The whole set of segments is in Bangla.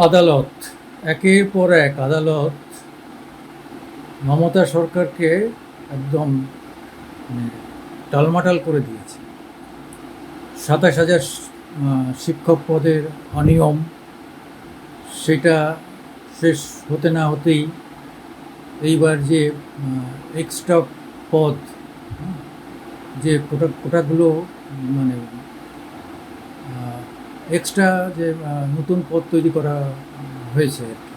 আদালত, একের পর এক আদালত মমতা সরকারকে একদম মানে টালমাটাল করে দিয়েছে। ২৭,০০০ শিক্ষক পদের অনিয়ম, সেটা শেষ হতে না হতেই এইবার যে এক্সট্রা পদ, যে কোটাগুলো মানে এক্সট্রা যে নতুন পদ তৈরি করা হয়েছে আর কি,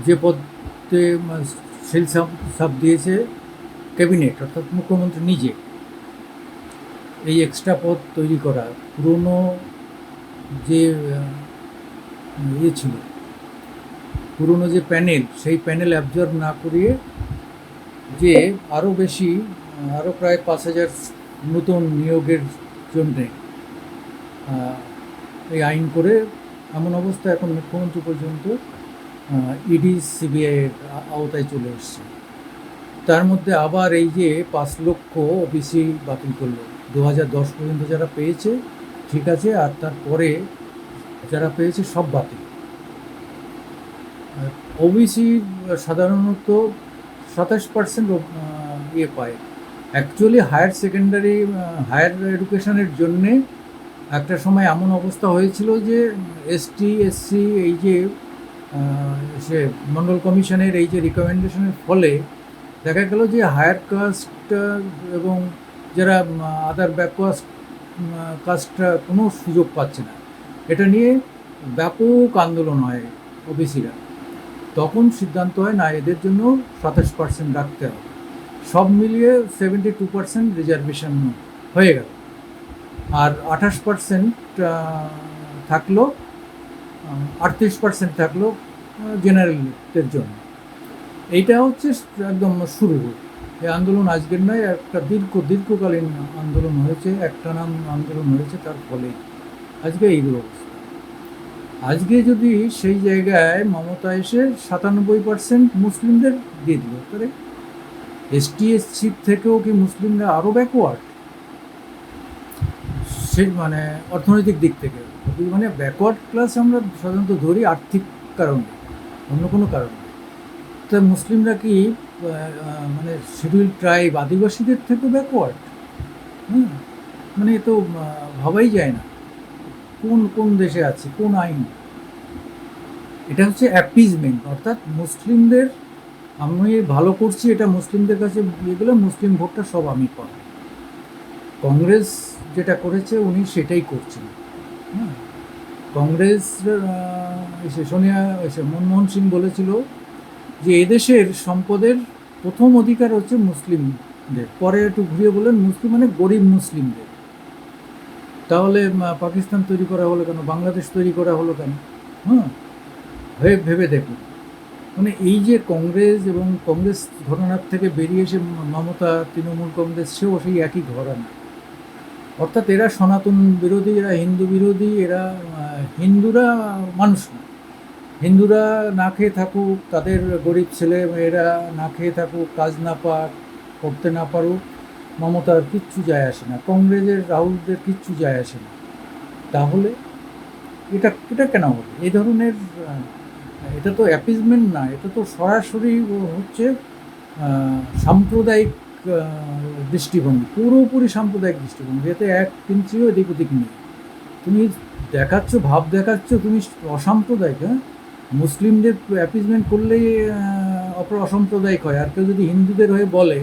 যে পদে সিল সাপ দিয়েছে ক্যাবিনেট অর্থাৎ মুখ্যমন্ত্রী নিজে। এই এক্সট্রা পদ তৈরি করা পুরনো যে ইয়ে ছিল, পুরনো যে প্যানেল, সেই প্যানেল অ্যাবজর্ব না করিয়ে যে আরও বেশি, আরও প্রায় ৫,০০০ নতুন নিয়োগের জন্যে এই আইন করে এমন অবস্থা এখন মুখ্যমন্ত্রী পর্যন্ত ইডি সিবিআইয়ের আওতায় চলে এসছে। তার মধ্যে আবার এই যে ৫,০০,০০০ ওবিসি বাতিল করলো। ২০১০ পর্যন্ত যারা পেয়েছে ঠিক আছে, আর তারপরে যারা পেয়েছে সব বাতিল। ওবিসি সাধারণত ২৭% ইয়ে পায়। অ্যাকচুয়ালি হায়ার সেকেন্ডারি, হায়ার এডুকেশনের জন্যে একটা সময় এমন অবস্থা হয়েছিল যে এসটি এসসি এই যে সে মন্ডল কমিশনের এই যে রিকমেন্ডেশনের ফলে দেখা গেল যে হায়ার কাস্ট এবং যারা আদার ব্যাকওয়ার্ড কাস্টরা কোনো সুযোগ পাচ্ছে না। এটা নিয়ে ব্যাপক আন্দোলন হয় ওবিসিরা। তখন সিদ্ধান্ত হয় না, এদের জন্য ২৭% রাখতে হবে। সব মিলিয়ে 72% রিজার্ভেশন হয়ে গেল, আর ২৮% থাকলো, ৩৮% থাকলো জেনারেলদের জন্য। এইটা হচ্ছে একদম শুরু। এই আন্দোলন আজকের নয়, একটা দীর্ঘকালীন আন্দোলন হয়েছে, একটানা আন্দোলন হয়েছে, তার ফলে আজকে এই অবস্থা। আজকে যদি সেই জায়গায় মমতা এসে ৯৭% মুসলিমদের দিয়ে দিল, তাহলে এসটি এসসির থেকেও কি মুসলিমরা আরও ব্যাকওয়ার্ড? সে মানে অর্থনৈতিক দিক থেকে মানে ব্যাকওয়ার্ড ক্লাস আমরা সাধারণত ধরি আর্থিক কারণে, অন্য কোনো কারণে। তা মুসলিমরা কি মানে শিডিউল ট্রাইব আদিবাসীদের থেকেও ব্যাকওয়ার্ড? হ্যাঁ, মানে এ তো ভাবাই যায় না। কোন কোন দেশে আছে, কোন আইন? এটা হচ্ছে অ্যাপিজমেন্ট, অর্থাৎ মুসলিমদের আমি ভালো করছি, এটা মুসলিমদের কাছে দিয়ে গেলে মুসলিম ভোটটা সব আমি পাবো। কংগ্রেস যেটা করেছে উনি সেটাই করছেন। হ্যাঁ, কংগ্রেস এসে সোনিয়া এসে মনমোহন সিং বলেছিল যে এদেশের সম্পদের প্রথম অধিকার হচ্ছে মুসলিমদের, পরে একটু ঘুরিয়ে বললেন মুসলিম মানে গরিব মুসলিমদের। তাহলে পাকিস্তান তৈরি করা হলো কেন, বাংলাদেশ তৈরি করা হলো কেন? হ্যাঁ, ভেবে দেখুন। মানে এই যে কংগ্রেস, এবং কংগ্রেস ঘটনার থেকে বেরিয়ে এসে মমতা তৃণমূল কংগ্রেস, সেও সেই একই ঘটনা। অর্থাৎ এরা সনাতন বিরোধী, এরা হিন্দু বিরোধী, এরা হিন্দুরা মানুষ না। হিন্দুরা না খেয়ে থাকুক, তাদের গরিব ছেলে মেয়েরা না খেয়ে থাকুক, কাজ না পাক, করতে না পারুক, মমতার কিচ্ছু যায় আসে না, কংগ্রেসের রাহুলদের কিচ্ছু যায় আসে না। তাহলে এটা এটা কেন হবে? এই ধরনের এটা তো অ্যাপিজমেন্ট না, এটা তো সরাসরি হচ্ছে সাম্প্রদায়িক দৃষ্টিভঙ্গি, পুরোপুরি সাম্প্রদায়িক দৃষ্টিভঙ্গি। এতে এক ইঞ্চিও এদিক ওদিক নেই। তুমি দেখাচ্ছ, ভাব দেখাচ্ছ তুমি অসাম্প্রদায়িক। হ্যাঁ, মুসলিমদের অ্যাপিজমেন্ট করলেই অসাম্প্রদায়িক হয়। আর কেউ যদি হিন্দুদের হয়ে বলে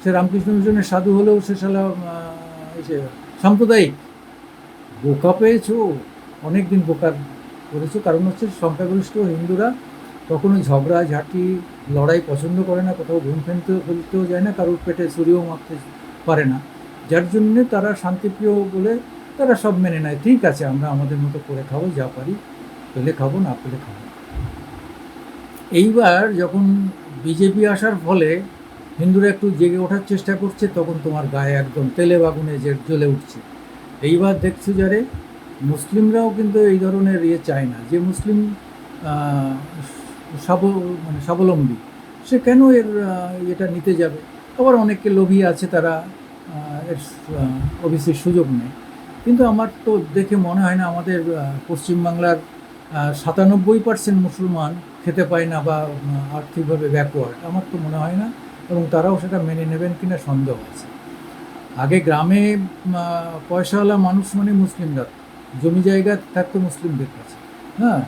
সে রামকৃষ্ণ মিশনের সাধু হলেও সে শালা এসে সাম্প্রদায়িক। বোকা পেয়েছো, অনেক দিন বোকা করেছো। কারণ হচ্ছে সংখ্যাগরিষ্ঠ হিন্দুরা কখনো ঝগড়া ঝাঁটি লড়াই পছন্দ করে না, কোথাও ঘুম ফেলতেও যায় না, কারোর পেটে ছুরিও মারতে পারে না। যার জন্যে তারা শান্তিপ্রিয় বলে তারা সব মেনে নেয়। ঠিক আছে, আমরা আমাদের মতো করে খাবো, যা পারি পেলে খাবো, না পেলে খাবো। এইবার যখন বিজেপি আসার ফলে হিন্দুরা একটু জেগে ওঠার চেষ্টা করছে, তখন তোমার গায়ে একদম তেলে বাগুনে যে জ্বলে উঠছে। এইবার দেখছো যারে মুসলিমরাও কিন্তু এই ধরনের ইয়ে চায় না, যে মুসলিম মানে স্বাবলম্বী, সে কেন এর এটা নিতে যাবে? আবার অনেকে লোভী আছে, তারা এর ওবিসির সুযোগ নেয়। কিন্তু আমার তো দেখে মনে হয় না আমাদের পশ্চিমবাংলার 97% মুসলমান খেতে পায় না বা আর্থিকভাবে ব্যাকওয়ার্ড, আমার তো মনে হয় না, এবং তারাও সেটা মেনে নেবেন কিনা সন্দেহ আছে। আগে গ্রামে পয়সাওয়ালা মানুষ মানে মুসলিমরা, জমি জায়গা থাকতো মুসলিমদের কাছে। হ্যাঁ,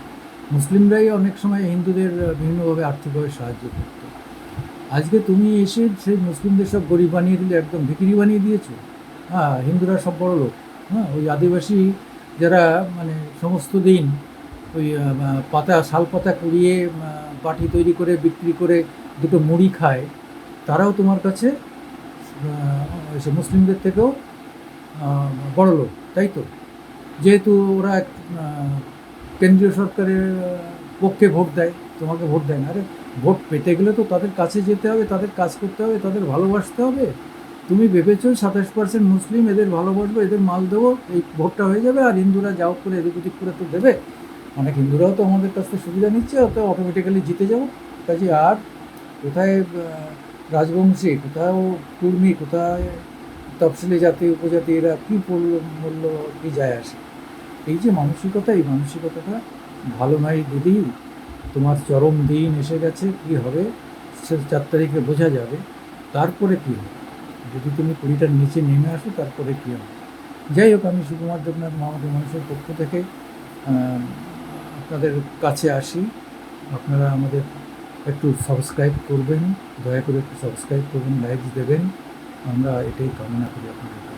মুসলিমরাই অনেক সময় হিন্দুদের বিভিন্নভাবে আর্থিকভাবে সাহায্য করত। আজকে তুমি এসে সেই মুসলিমদের সব গরিব বানিয়ে দিলে, একদম ভিখিরি বানিয়ে দিয়েছো। হ্যাঁ, হিন্দুরা সব বড় লোক। হ্যাঁ, ওই আদিবাসী যারা মানে সমস্ত দিন ওই পাতা, শাল পাতা কুড়িয়ে বাটি তৈরি করে বিক্রি করে দুটো মুড়ি খায়, তারাও তোমার কাছে সে মুসলিমদের থেকেও বড় লোক, তাই তো? যেহেতু ওরা কেন্দ্রীয় সরকারের পক্ষে ভোট দেয়, তোমাকে ভোট দেয় না। আরে ভোট পেতে গেলে তো তাদের কাছে যেতে হবে, তাদের কাজ করতে হবে, তাদের ভালোবাসতে হবে। তুমি ভেবেছো 27% মুসলিম, এদের ভালোবাসবো, এদের মাল দেবো, এই ভোটটা হয়ে যাবে, আর হিন্দুরা যাও করে এদিক ওদিক করে তো দেবে। অনেক হিন্দুরাও তো আমাদের কাছ থেকে সুবিধা নিচ্ছে, তো অটোমেটিক্যালি জিতে যাবো। কাজে আর কোথায় রাজবংশী, কোথাও কুর্মী, কোথায় তফসিলি জাতি উপজাতি, এরা কী মূল্য, কী যায় আসে? এই যে মানসিকতা, এই মানসিকতাটা ভালো নয় দিদি। তোমার চরম দিন এসে গেছে, কী হবে সে 4 তারিখে বোঝা যাবে। তারপরে কী হবে, যদি তুমি 20টার নিচে নেমে আসো তারপরে কী হবে। যাই হোক, আমি সুকুমার দেবনাথ মামাটি মানুষের পক্ষ থেকে আপনাদের কাছে আসি। আপনারা আমাদের একটু সাবস্ক্রাইব করবেন, দয়া করে একটু সাবস্ক্রাইব করবেন, লাইক দেবেন। আমরা এটাই কামনা করি আপনাদের কাছে।